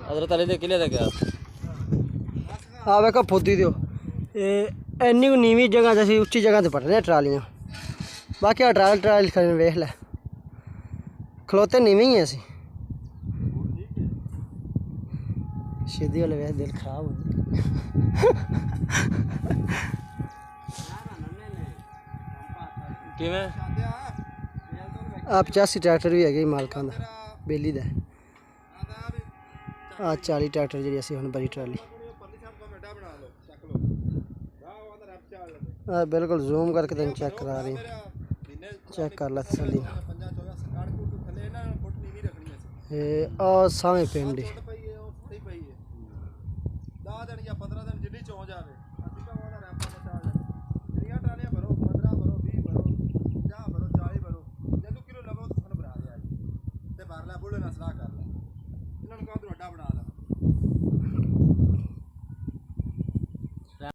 हजरत अली दे किले दा क्या आ वेखो फुद्दी दियो इन्नी नीवी जगह च असीं उच्ची जगह ते पटने ट्रालियां बाकी ट्राली खड़े वेख लै खलोते नीवे ही असीं सीधी वाले वेख दिल खराब हो किवें आ 85 ट्रैक्टर भी है मालकां दा बेली दा आ 40 ट्रैक्टर जी असी हुण बड़ी ट्राली बिल्कुल जूम करके तेन चेक करा रही चेक कर ला तसल्ली आ सामे पिंड